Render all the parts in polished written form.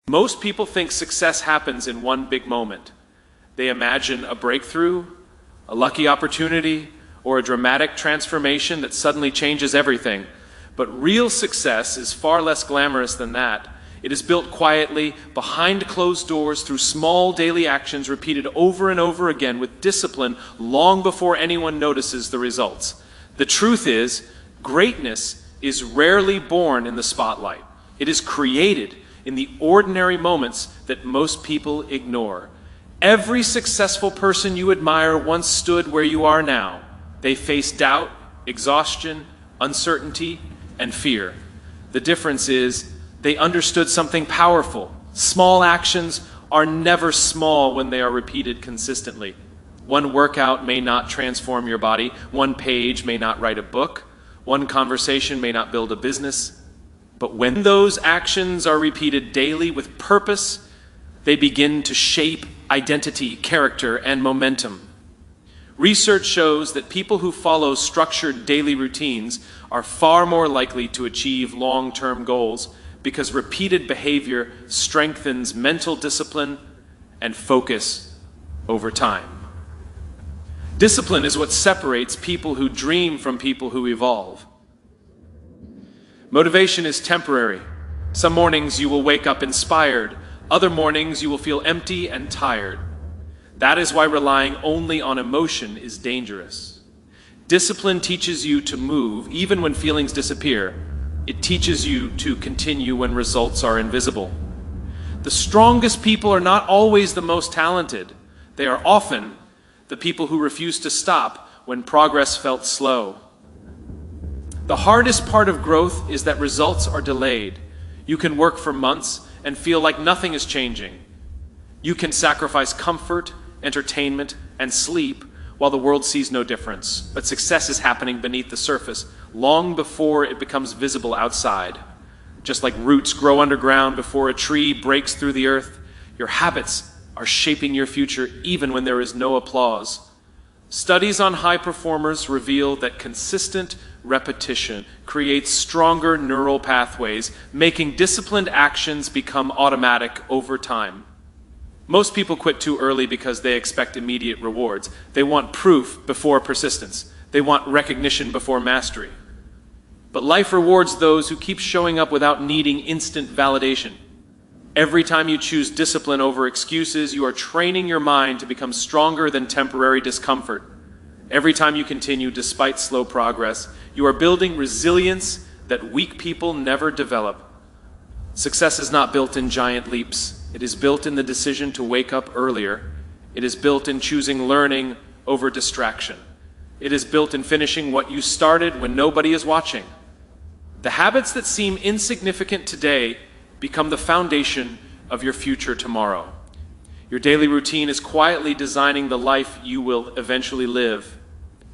Most people think success happens in one big moment. They imagine a breakthrough, a lucky opportunity, or a dramatic transformation that suddenly changes everything. But real success is far less glamorous than that. It is built quietly, behind closed doors, through small daily actions repeated over and over again with discipline long before anyone notices the results. The truth is, greatness is rarely born in the spotlight. It is created in the ordinary moments that most people ignore. Every successful person you admire once stood where you are now. They faced doubt, exhaustion, uncertainty, and fear. The difference is they understood something powerful. Small actions are never small when they are repeated consistently. One workout may not transform your body. One page may not write a book. One conversation may not build a business. But when those actions are repeated daily with purpose, they begin to shape identity, character, and momentum. Research shows that people who follow structured daily routines are far more likely to achieve long-term goals because repeated behavior strengthens mental discipline and focus over time. Discipline is what separates people who dream from people who evolve. Motivation is temporary. Some mornings you will wake up inspired. Other mornings you will feel empty and tired. That is why relying only on emotion is dangerous. Discipline teaches you to move even when feelings disappear. It teaches you to continue when results are invisible. The strongest people are not always the most talented. They are often the people who refuse to stop when progress felt slow. The hardest part of growth is that results are delayed. You can work for months and feel like nothing is changing. You can sacrifice comfort, entertainment, and sleep while the world sees no difference. But success is happening beneath the surface, long before it becomes visible outside. Just like roots grow underground before a tree breaks through the earth, your habits are shaping your future even when there is no applause. Studies on high performers reveal that consistent repetition creates stronger neural pathways, making disciplined actions become automatic over time. Most people quit too early because they expect immediate rewards. They want proof before persistence. They want recognition before mastery. But life rewards those who keep showing up without needing instant validation. Every time you choose discipline over excuses, you are training your mind to become stronger than temporary discomfort. Every time you continue despite slow progress, you are building resilience that weak people never develop. Success is not built in giant leaps. It is built in the decision to wake up earlier. It is built in choosing learning over distraction. It is built in finishing what you started when nobody is watching. The habits that seem insignificant today become the foundation of your future tomorrow. Your daily routine is quietly designing the life you will eventually live.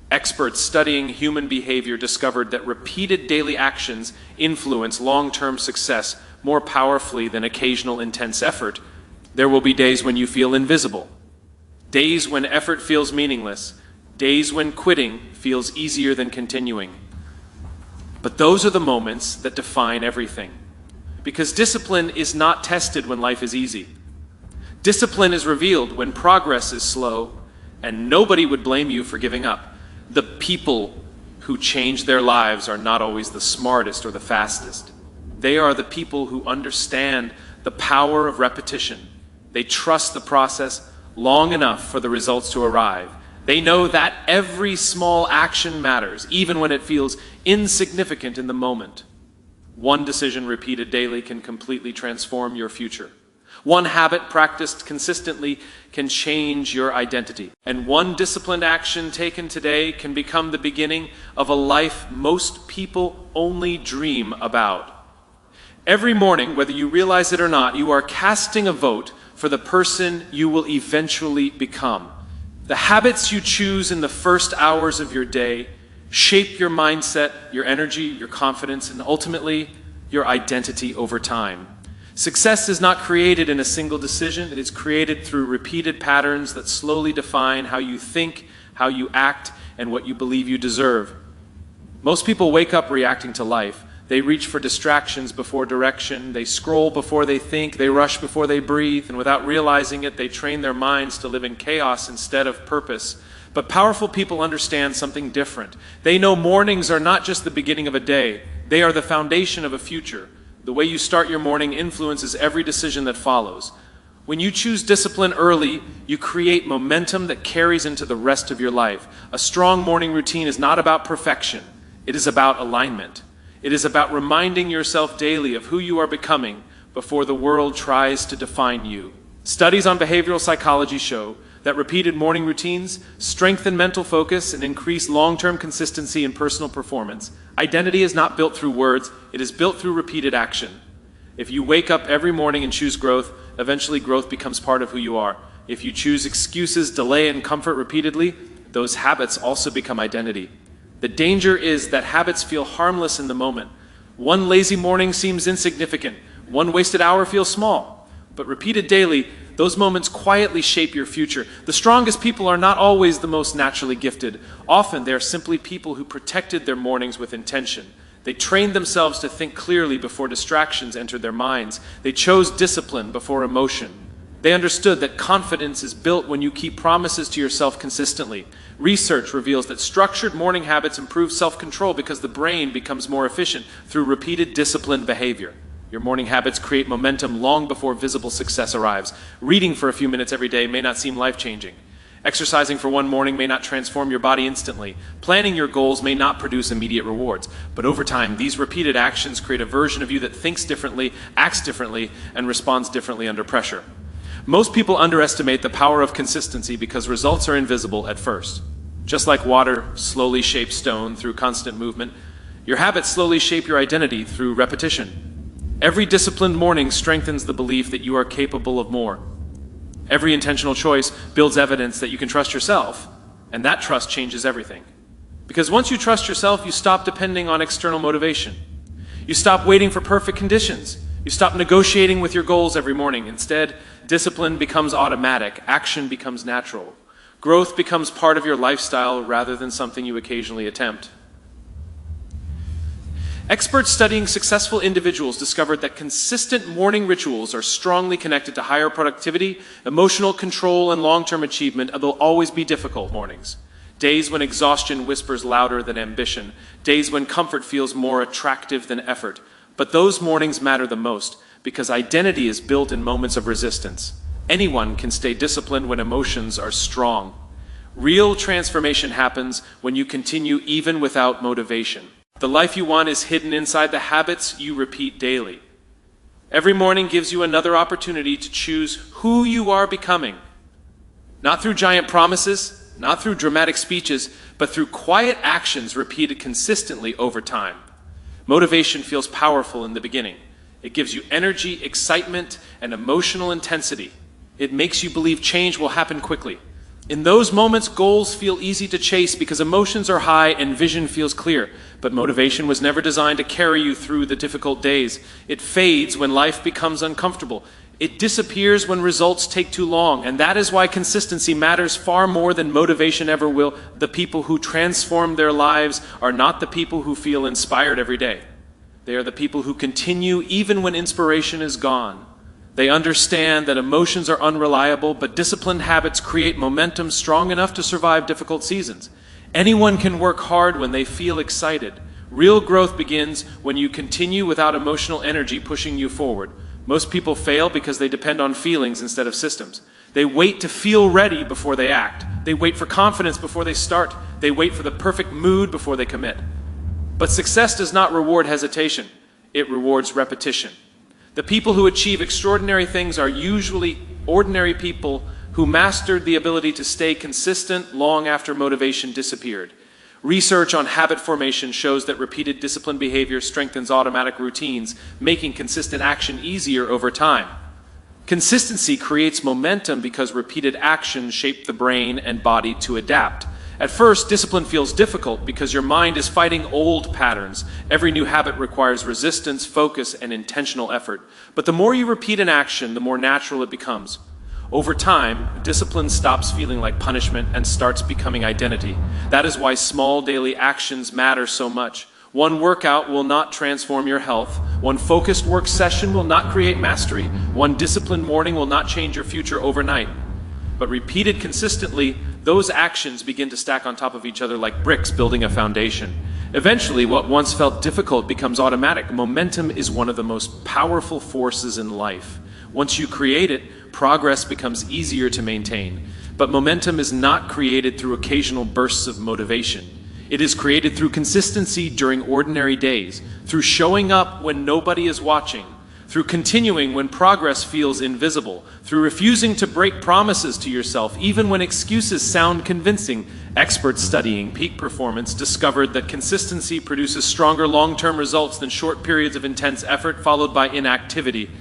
Experts studying human behavior discovered that repeated daily actions influence long-term success more powerfully than occasional intense effort. There will be days when you feel invisible, days when effort feels meaningless, days when quitting feels easier than continuing. But those are the moments that define everything. Because discipline is not tested when life is easy. Discipline is revealed when progress is slow, and nobody would blame you for giving up. The people who change their lives are not always the smartest or the fastest. They are the people who understand the power of repetition. They trust the process long enough for the results to arrive. They know that every small action matters, even when it feels insignificant in the moment. One decision repeated daily can completely transform your future. One habit practiced consistently can change your identity. And one disciplined action taken today can become the beginning of a life most people only dream about. Every morning, whether you realize it or not, you are casting a vote for the person you will eventually become. The habits you choose in the first hours of your day shape your mindset, your energy, your confidence, and ultimately your identity over time. Success is not created in a single decision. It is created through repeated patterns that slowly define how you think, how you act, and what you believe you deserve. Most people wake up reacting to life. They reach for distractions before direction. They scroll before they think. They rush before they breathe. And without realizing it, they train their minds to live in chaos instead of purpose. But powerful people understand something different. They know mornings are not just the beginning of a day. They are the foundation of a future. The way you start your morning influences every decision that follows. When you choose discipline early, you create momentum that carries into the rest of your life. A strong morning routine is not about perfection. It is about alignment. It is about reminding yourself daily of who you are becoming before the world tries to define you. Studies on behavioral psychology show that repeated morning routines strengthen mental focus and increase long-term consistency in personal performance. Identity is not built through words, it is built through repeated action. If you wake up every morning and choose growth, eventually growth becomes part of who you are. If you choose excuses, delay, and comfort repeatedly, those habits also become identity. The danger is that habits feel harmless in the moment. One lazy morning seems insignificant. One wasted hour feels small. But repeated daily, those moments quietly shape your future. The strongest people are not always the most naturally gifted. Often they are simply people who protected their mornings with intention. They trained themselves to think clearly before distractions entered their minds. They chose discipline before emotion. They understood that confidence is built when you keep promises to yourself consistently. Research reveals that structured morning habits improve self-control because the brain becomes more efficient through repeated disciplined behavior. Your morning habits create momentum long before visible success arrives. Reading for a few minutes every day may not seem life-changing. Exercising for one morning may not transform your body instantly. Planning your goals may not produce immediate rewards. But over time, these repeated actions create a version of you that thinks differently, acts differently, and responds differently under pressure. Most people underestimate the power of consistency because results are invisible at first. Just like water slowly shapes stone through constant movement, your habits slowly shape your identity through repetition. Every disciplined morning strengthens the belief that you are capable of more. Every intentional choice builds evidence that you can trust yourself, and that trust changes everything. Because once you trust yourself, you stop depending on external motivation. You stop waiting for perfect conditions. You stop negotiating with your goals every morning. Instead, discipline becomes automatic. Action becomes natural. Growth becomes part of your lifestyle rather than something you occasionally attempt. Experts studying successful individuals discovered that consistent morning rituals are strongly connected to higher productivity, emotional control, and long-term achievement. There'll always be difficult mornings. Days when exhaustion whispers louder than ambition. Days when comfort feels more attractive than effort. But those mornings matter the most because identity is built in moments of resistance. Anyone can stay disciplined when emotions are strong. Real transformation happens when you continue even without motivation. The life you want is hidden inside the habits you repeat daily. Every morning gives you another opportunity to choose who you are becoming. Not through giant promises, not through dramatic speeches, but through quiet actions repeated consistently over time. Motivation feels powerful in the beginning. It gives you energy, excitement, and emotional intensity. It makes you believe change will happen quickly. In those moments, goals feel easy to chase because emotions are high and vision feels clear. But motivation was never designed to carry you through the difficult days. It fades when life becomes uncomfortable. It disappears when results take too long. And that is why consistency matters far more than motivation ever will. The people who transform their lives are not the people who feel inspired every day. They are the people who continue even when inspiration is gone. They understand that emotions are unreliable, but disciplined habits create momentum strong enough to survive difficult seasons. Anyone can work hard when they feel excited. Real growth begins when you continue without emotional energy pushing you forward. Most people fail because they depend on feelings instead of systems. They wait to feel ready before they act. They wait for confidence before they start. They wait for the perfect mood before they commit. But success does not reward hesitation. It rewards repetition. The people who achieve extraordinary things are usually ordinary people who mastered the ability to stay consistent long after motivation disappeared. Research on habit formation shows that repeated disciplined behavior strengthens automatic routines, making consistent action easier over time. Consistency creates momentum because repeated actions shape the brain and body to adapt. At first, discipline feels difficult because your mind is fighting old patterns. Every new habit requires resistance, focus, and intentional effort. But the more you repeat an action, the more natural it becomes. Over time, discipline stops feeling like punishment and starts becoming identity. That is why small daily actions matter so much. One workout will not transform your health. One focused work session will not create mastery. One disciplined morning will not change your future overnight. But repeated consistently, those actions begin to stack on top of each other like bricks building a foundation. Eventually, what once felt difficult becomes automatic. Momentum is one of the most powerful forces in life. Once you create it, progress becomes easier to maintain. But momentum is not created through occasional bursts of motivation. It is created through consistency during ordinary days, through showing up when nobody is watching, through continuing when progress feels invisible, through refusing to break promises to yourself even when excuses sound convincing. Experts studying peak performance discovered that consistency produces stronger long-term results than short periods of intense effort followed by inactivity.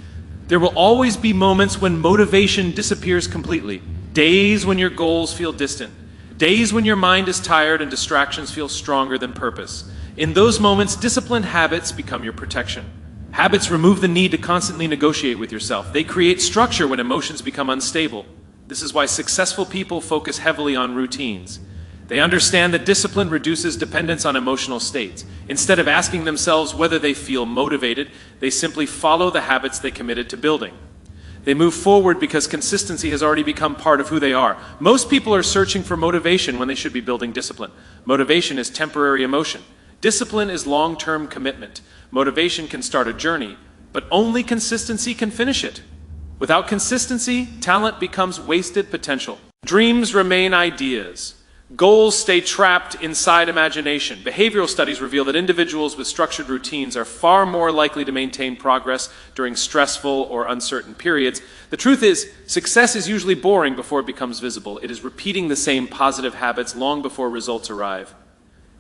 There will always be moments when motivation disappears completely, days when your goals feel distant, days when your mind is tired and distractions feel stronger than purpose. In those moments, disciplined habits become your protection. Habits remove the need to constantly negotiate with yourself. They create structure when emotions become unstable. This is why successful people focus heavily on routines. They understand that discipline reduces dependence on emotional states. Instead of asking themselves whether they feel motivated, they simply follow the habits they committed to building. They move forward because consistency has already become part of who they are. Most people are searching for motivation when they should be building discipline. Motivation is temporary emotion. Discipline is long-term commitment. Motivation can start a journey, but only consistency can finish it. Without consistency, talent becomes wasted potential. Dreams remain ideas. Goals stay trapped inside imagination. Behavioral studies reveal that individuals with structured routines are far more likely to maintain progress during stressful or uncertain periods. The truth is, success is usually boring before it becomes visible. It is repeating the same positive habits long before results arrive.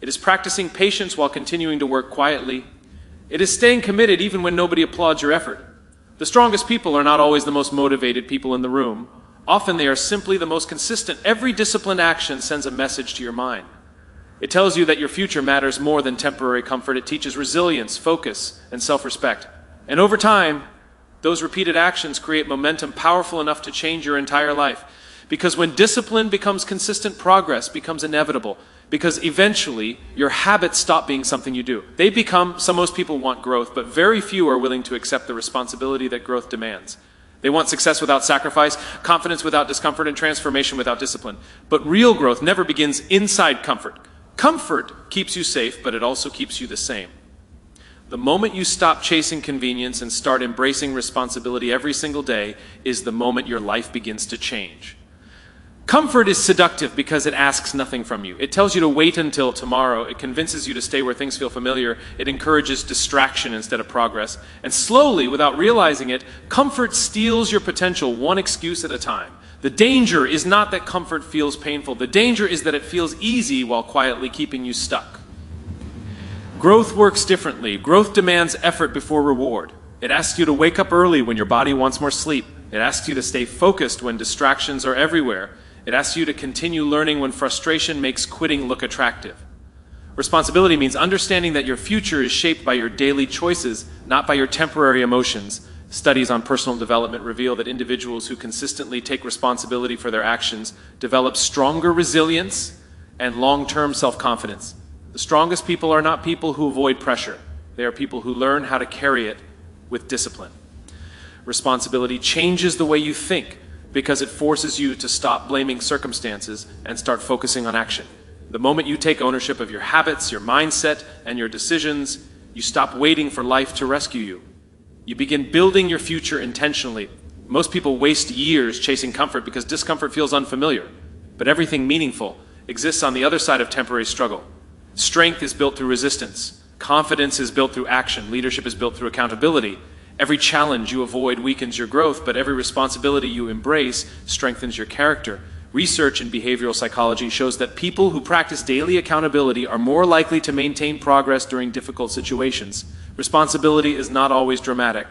It is practicing patience while continuing to work quietly. It is staying committed even when nobody applauds your effort. The strongest people are not always the most motivated people in the room. Often they are simply the most consistent. Every disciplined action sends a message to your mind. It tells you that your future matters more than temporary comfort. It teaches resilience, focus, and self-respect. And over time, those repeated actions create momentum powerful enough to change your entire life. Because when discipline becomes consistent, progress becomes inevitable. Because eventually, your habits stop being something you do. They become, most people want growth, but very few are willing to accept the responsibility that growth demands. They want success without sacrifice, confidence without discomfort, and transformation without discipline. But real growth never begins inside comfort. Comfort keeps you safe, but it also keeps you the same. The moment you stop chasing convenience and start embracing responsibility every single day is the moment your life begins to change. Comfort is seductive because it asks nothing from you. It tells you to wait until tomorrow. It convinces you to stay where things feel familiar. It encourages distraction instead of progress. And slowly, without realizing it, comfort steals your potential one excuse at a time. The danger is not that comfort feels painful. The danger is that it feels easy while quietly keeping you stuck. Growth works differently. Growth demands effort before reward. It asks you to wake up early when your body wants more sleep. It asks you to stay focused when distractions are everywhere. It asks you to continue learning when frustration makes quitting look attractive. Responsibility means understanding that your future is shaped by your daily choices, not by your temporary emotions. Studies on personal development reveal that individuals who consistently take responsibility for their actions develop stronger resilience and long-term self-confidence. The strongest people are not people who avoid pressure. They are people who learn how to carry it with discipline. Responsibility changes the way you think, because it forces you to stop blaming circumstances and start focusing on action. The moment you take ownership of your habits, your mindset, and your decisions, you stop waiting for life to rescue you. You begin building your future intentionally. Most people waste years chasing comfort because discomfort feels unfamiliar. But everything meaningful exists on the other side of temporary struggle. Strength is built through resistance. Confidence is built through action. Leadership is built through accountability. Every challenge you avoid weakens your growth, but every responsibility you embrace strengthens your character. Research in behavioral psychology shows that people who practice daily accountability are more likely to maintain progress during difficult situations. Responsibility is not always dramatic.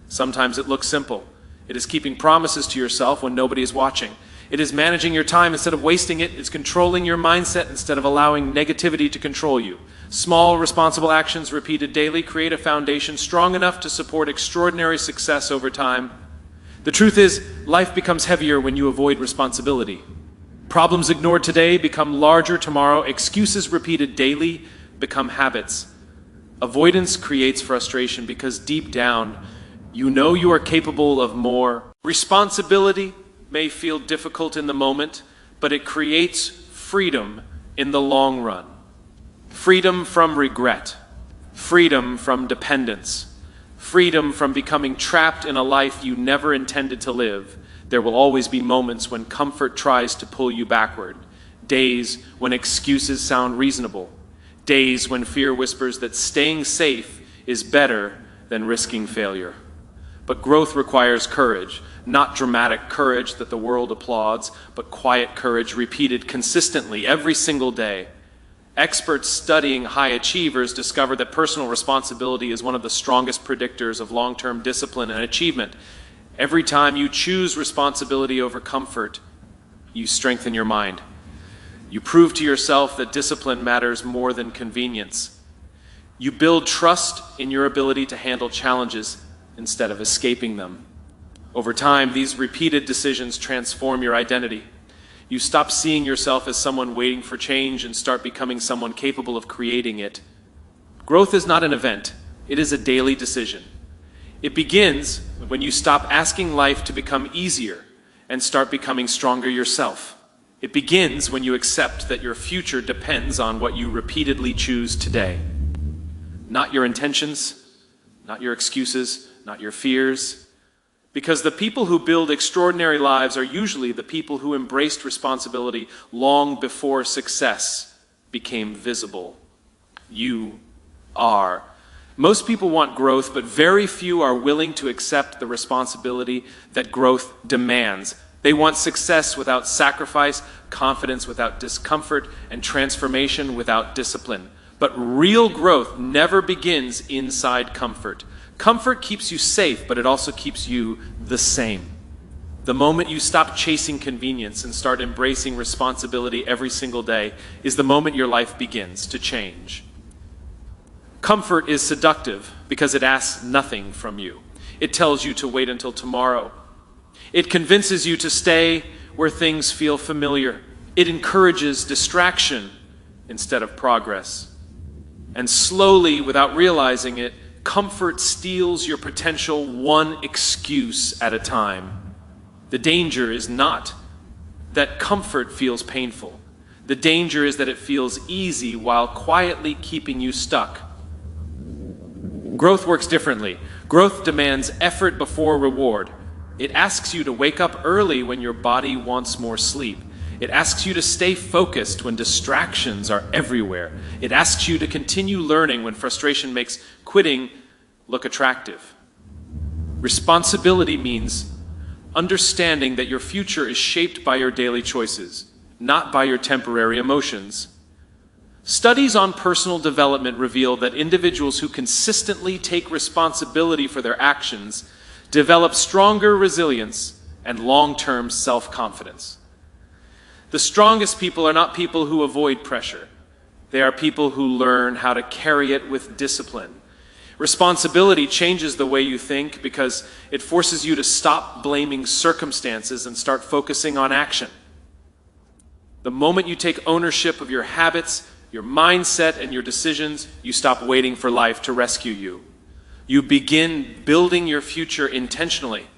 Sometimes it looks simple. It is keeping promises to yourself when nobody is watching. It is managing your time instead of wasting it. It's controlling your mindset instead of allowing negativity to control you. Small, responsible actions repeated daily create a foundation strong enough to support extraordinary success over time. The truth is, life becomes heavier when you avoid responsibility. Problems ignored today become larger tomorrow. Excuses repeated daily become habits. Avoidance creates frustration because deep down, you know you are capable of more. Responsibility may feel difficult in the moment, but it creates freedom in the long run. Freedom from regret, freedom from dependence, freedom from becoming trapped in a life you never intended to live. There will always be moments when comfort tries to pull you backward, days when excuses sound reasonable, days when fear whispers that staying safe is better than risking failure. But growth requires courage, not dramatic courage that the world applauds, but quiet courage repeated consistently every single day. Experts studying high achievers discover that personal responsibility is one of the strongest predictors of long-term discipline and achievement. Every time you choose responsibility over comfort, you strengthen your mind. You prove to yourself that discipline matters more than convenience. You build trust in your ability to handle challenges instead of escaping them. Over time, these repeated decisions transform your identity. You stop seeing yourself as someone waiting for change and start becoming someone capable of creating it. Growth is not an event, it is a daily decision. It begins when you stop asking life to become easier and start becoming stronger yourself. It begins when you accept that your future depends on what you repeatedly choose today. Not your intentions, not your excuses, not your fears. Because the people who build extraordinary lives are usually the people who embraced responsibility long before success became visible. You are. Most people want growth, but very few are willing to accept the responsibility that growth demands. They want success without sacrifice, confidence without discomfort, and transformation without discipline. But real growth never begins inside comfort. Comfort keeps you safe, but it also keeps you the same. The moment you stop chasing convenience and start embracing responsibility every single day is the moment your life begins to change. Comfort is seductive because it asks nothing from you. It tells you to wait until tomorrow. It convinces you to stay where things feel familiar. It encourages distraction instead of progress. And slowly, without realizing it, comfort steals your potential one excuse at a time. The danger is not that comfort feels painful. The danger is that it feels easy while quietly keeping you stuck. Growth works differently. Growth demands effort before reward. It asks you to wake up early when your body wants more sleep. It asks you to stay focused when distractions are everywhere. It asks you to continue learning when frustration makes quitting look attractive. Responsibility means understanding that your future is shaped by your daily choices, not by your temporary emotions. Studies on personal development reveal that individuals who consistently take responsibility for their actions develop stronger resilience and long-term self-confidence. The strongest people are not people who avoid pressure. They are people who learn how to carry it with discipline. Responsibility changes the way you think because it forces you to stop blaming circumstances and start focusing on action. The moment you take ownership of your habits, your mindset, and your decisions, you stop waiting for life to rescue you. You begin building your future intentionally.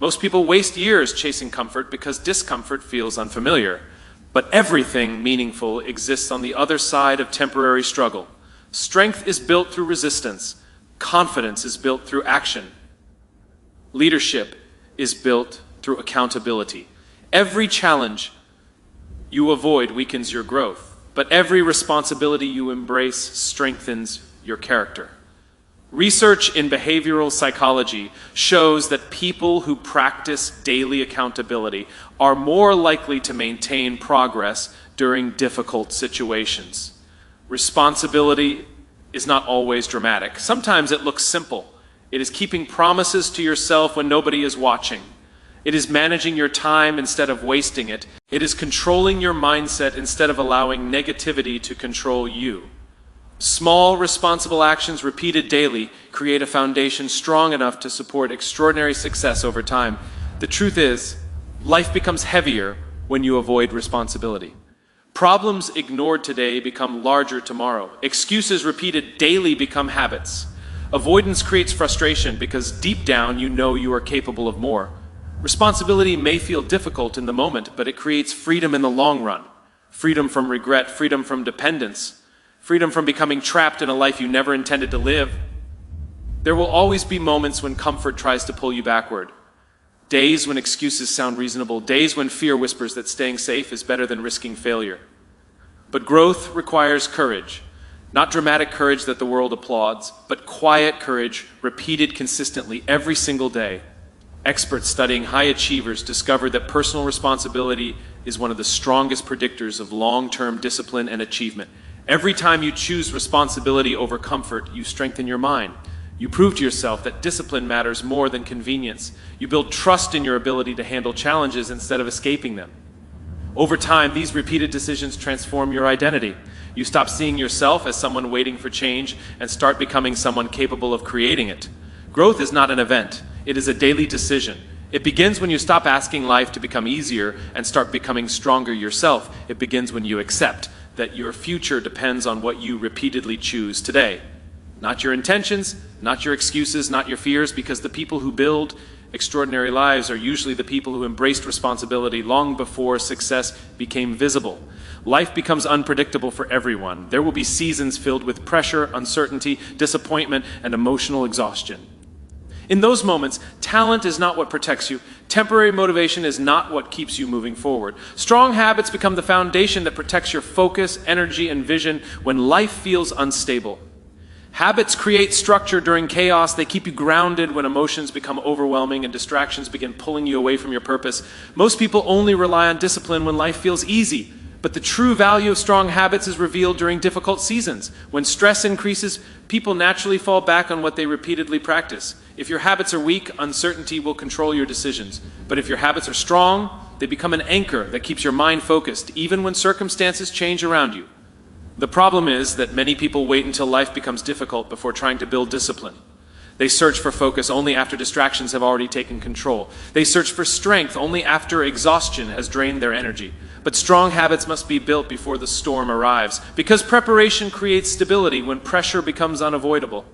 Most people waste years chasing comfort because discomfort feels unfamiliar. But everything meaningful exists on the other side of temporary struggle. Strength is built through resistance. Confidence is built through action. Leadership is built through accountability. Every challenge you avoid weakens your growth, but every responsibility you embrace strengthens your character. Research in behavioral psychology shows that people who practice daily accountability are more likely to maintain progress during difficult situations. Responsibility is not always dramatic. Sometimes it looks simple. It is keeping promises to yourself when nobody is watching. It is managing your time instead of wasting it. It is controlling your mindset instead of allowing negativity to control you. Small, responsible actions repeated daily create a foundation strong enough to support extraordinary success over time. The truth is, life becomes heavier when you avoid responsibility. Problems ignored today become larger tomorrow. Excuses repeated daily become habits. Avoidance creates frustration because deep down you know you are capable of more. Responsibility may feel difficult in the moment, but it creates freedom in the long run. Freedom from regret, freedom from dependence, freedom from becoming trapped in a life you never intended to live. There will always be moments when comfort tries to pull you backward. Days when excuses sound reasonable, days when fear whispers that staying safe is better than risking failure. But growth requires courage. Not dramatic courage that the world applauds, but quiet courage repeated consistently every single day. Experts studying high achievers discovered that personal responsibility is one of the strongest predictors of long-term discipline and achievement. Every time you choose responsibility over comfort, you strengthen your mind. You prove to yourself that discipline matters more than convenience. You build trust in your ability to handle challenges instead of escaping them. Over time, these repeated decisions transform your identity. You stop seeing yourself as someone waiting for change and start becoming someone capable of creating it. Growth is not an event. It is a daily decision. It begins when you stop asking life to become easier and start becoming stronger yourself. It begins when you accept that your future depends on what you repeatedly choose today. Not your intentions, not your excuses, not your fears, because the people who build extraordinary lives are usually the people who embraced responsibility long before success became visible. Life becomes unpredictable for everyone. There will be seasons filled with pressure, uncertainty, disappointment, and emotional exhaustion. In those moments, talent is not what protects you. Temporary motivation is not what keeps you moving forward. Strong habits become the foundation that protects your focus, energy, and vision when life feels unstable. Habits create structure during chaos. They keep you grounded when emotions become overwhelming and distractions begin pulling you away from your purpose. Most people only rely on discipline when life feels easy. But the true value of strong habits is revealed during difficult seasons. When stress increases, people naturally fall back on what they repeatedly practice. If your habits are weak, uncertainty will control your decisions. But if your habits are strong, they become an anchor that keeps your mind focused, even when circumstances change around you. The problem is that many people wait until life becomes difficult before trying to build discipline. They search for focus only after distractions have already taken control. They search for strength only after exhaustion has drained their energy. But strong habits must be built before the storm arrives, because preparation creates stability when pressure becomes unavoidable.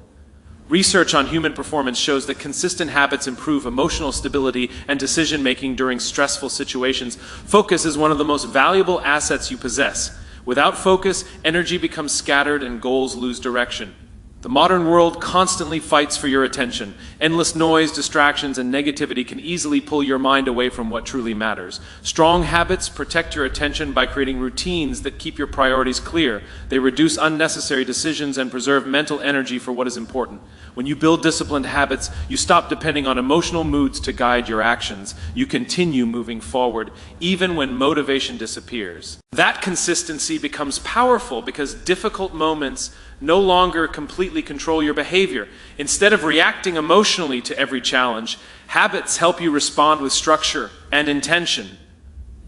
Research on human performance shows that consistent habits improve emotional stability and decision-making during stressful situations. Focus is one of the most valuable assets you possess. Without focus, energy becomes scattered and goals lose direction. The modern world constantly fights for your attention. Endless noise, distractions, and negativity can easily pull your mind away from what truly matters. Strong habits protect your attention by creating routines that keep your priorities clear. They reduce unnecessary decisions and preserve mental energy for what is important. When you build disciplined habits, you stop depending on emotional moods to guide your actions. You continue moving forward, even when motivation disappears. That consistency becomes powerful because difficult moments no longer completely control your behavior. Instead of reacting emotionally to every challenge, habits help you respond with structure and intention.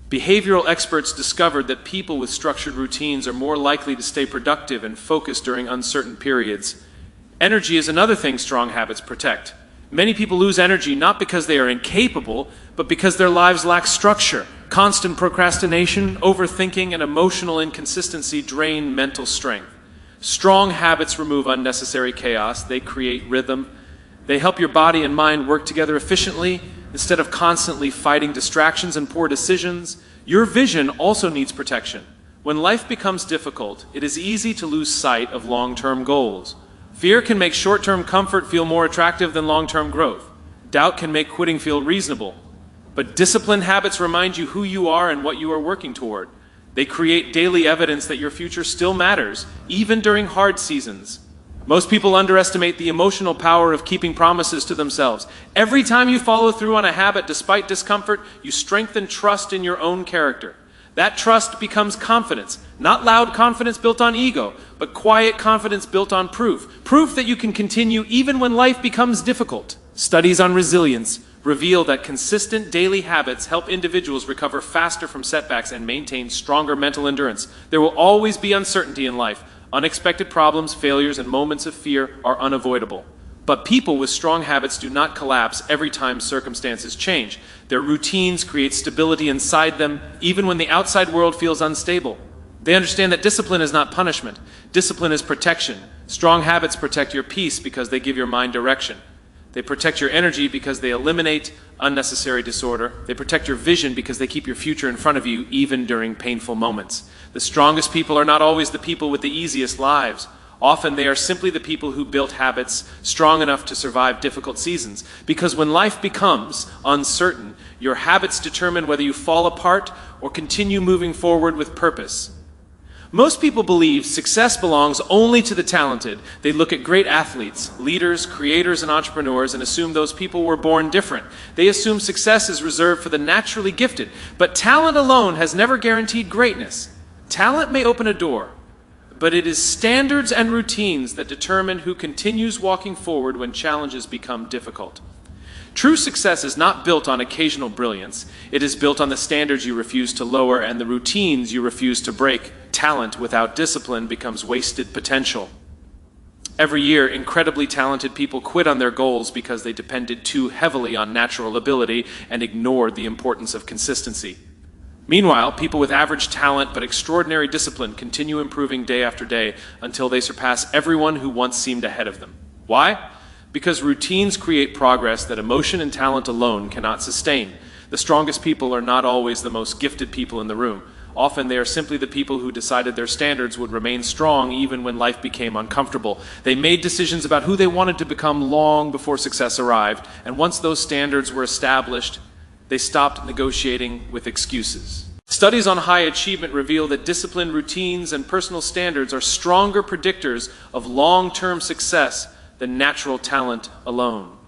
Behavioral experts discovered that people with structured routines are more likely to stay productive and focused during uncertain periods. Energy is another thing strong habits protect. Many people lose energy not because they are incapable, but because their lives lack structure. Constant procrastination, overthinking, and emotional inconsistency drain mental strength. Strong habits remove unnecessary chaos. They create rhythm. They help your body and mind work together efficiently instead of constantly fighting distractions and poor decisions. Your vision also needs protection. When life becomes difficult, it is easy to lose sight of long-term goals. Fear can make short-term comfort feel more attractive than long-term growth. Doubt can make quitting feel reasonable. But disciplined habits remind you who you are and what you are working toward. They create daily evidence that your future still matters, even during hard seasons. Most people underestimate the emotional power of keeping promises to themselves. Every time you follow through on a habit despite discomfort, you strengthen trust in your own character. That trust becomes confidence, not loud confidence built on ego, but quiet confidence built on proof. Proof that you can continue even when life becomes difficult. Studies on resilience reveal that consistent daily habits help individuals recover faster from setbacks and maintain stronger mental endurance. There will always be uncertainty in life. Unexpected problems, failures, and moments of fear are unavoidable. But people with strong habits do not collapse every time circumstances change. Their routines create stability inside them, even when the outside world feels unstable. They understand that discipline is not punishment. Discipline is protection. Strong habits protect your peace because they give your mind direction. They protect your energy because they eliminate unnecessary disorder. They protect your vision because they keep your future in front of you even during painful moments. The strongest people are not always the people with the easiest lives. Often they are simply the people who built habits strong enough to survive difficult seasons. Because when life becomes uncertain, your habits determine whether you fall apart or continue moving forward with purpose. Most people believe success belongs only to the talented. They look at great athletes, leaders, creators, and entrepreneurs and assume those people were born different. They assume success is reserved for the naturally gifted. But talent alone has never guaranteed greatness. Talent may open a door, but it is standards and routines that determine who continues walking forward when challenges become difficult. True success is not built on occasional brilliance. It is built on the standards you refuse to lower and the routines you refuse to break. Talent without discipline becomes wasted potential. Every year, incredibly talented people quit on their goals because they depended too heavily on natural ability and ignored the importance of consistency. Meanwhile, people with average talent but extraordinary discipline continue improving day after day until they surpass everyone who once seemed ahead of them. Why? Because routines create progress that emotion and talent alone cannot sustain. The strongest people are not always the most gifted people in the room. Often they are simply the people who decided their standards would remain strong even when life became uncomfortable. They made decisions about who they wanted to become long before success arrived, and once those standards were established, they stopped negotiating with excuses. Studies on high achievement reveal that discipline, routines, and personal standards are stronger predictors of long-term success than natural talent alone.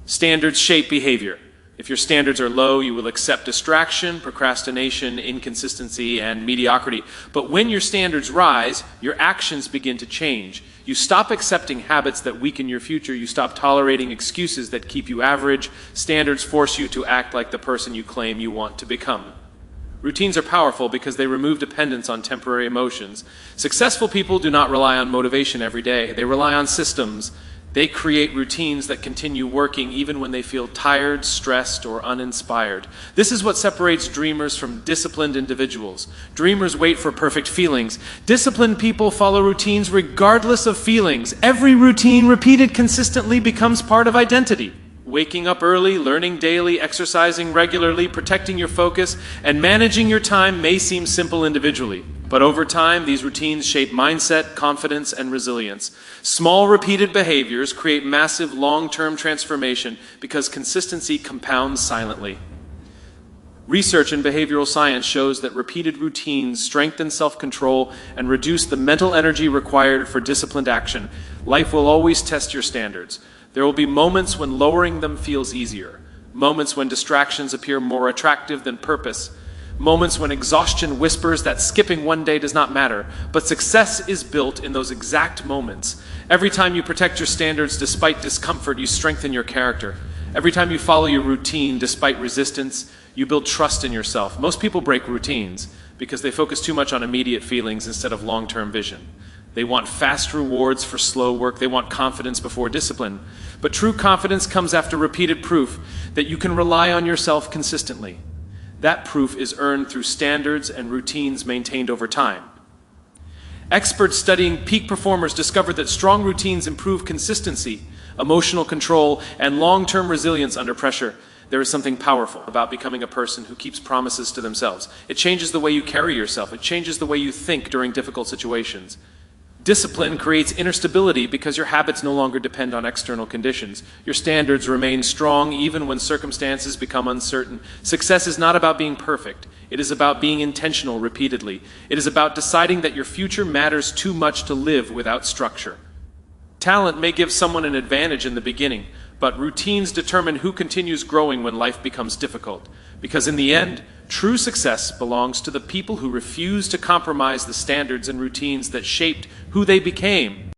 Standards shape behavior. If your standards are low, you will accept distraction, procrastination, inconsistency, and mediocrity. But when your standards rise, your actions begin to change. You stop accepting habits that weaken your future. You stop tolerating excuses that keep you average. Standards force you to act like the person you claim you want to become. Routines are powerful because they remove dependence on temporary emotions. Successful people do not rely on motivation every day. They rely on systems. They create routines that continue working even when they feel tired, stressed, or uninspired. This is what separates dreamers from disciplined individuals. Dreamers wait for perfect feelings. Disciplined people follow routines regardless of feelings. Every routine repeated consistently becomes part of identity. Waking up early, learning daily, exercising regularly, protecting your focus, and managing your time may seem simple individually. But over time, these routines shape mindset, confidence, and resilience. Small, repeated behaviors create massive long-term transformation because consistency compounds silently. Research in behavioral science shows that repeated routines strengthen self-control and reduce the mental energy required for disciplined action. Life will always test your standards. There will be moments when lowering them feels easier, moments when distractions appear more attractive than purpose, moments when exhaustion whispers that skipping one day does not matter, but success is built in those exact moments. Every time you protect your standards despite discomfort, you strengthen your character. Every time you follow your routine despite resistance, you build trust in yourself. Most people break routines because they focus too much on immediate feelings instead of long-term vision. They want fast rewards for slow work. They want confidence before discipline. But true confidence comes after repeated proof that you can rely on yourself consistently. That proof is earned through standards and routines maintained over time. Experts studying peak performers discovered that strong routines improve consistency, emotional control, and long-term resilience under pressure. There is something powerful about becoming a person who keeps promises to themselves. It changes the way you carry yourself. It changes the way you think during difficult situations. Discipline creates inner stability because your habits no longer depend on external conditions. Your standards remain strong even when circumstances become uncertain. Success is not about being perfect. It is about being intentional repeatedly. It is about deciding that your future matters too much to live without structure. Talent may give someone an advantage in the beginning, but routines determine who continues growing when life becomes difficult. Because in the end, true success belongs to the people who refuse to compromise the standards and routines that shaped who they became.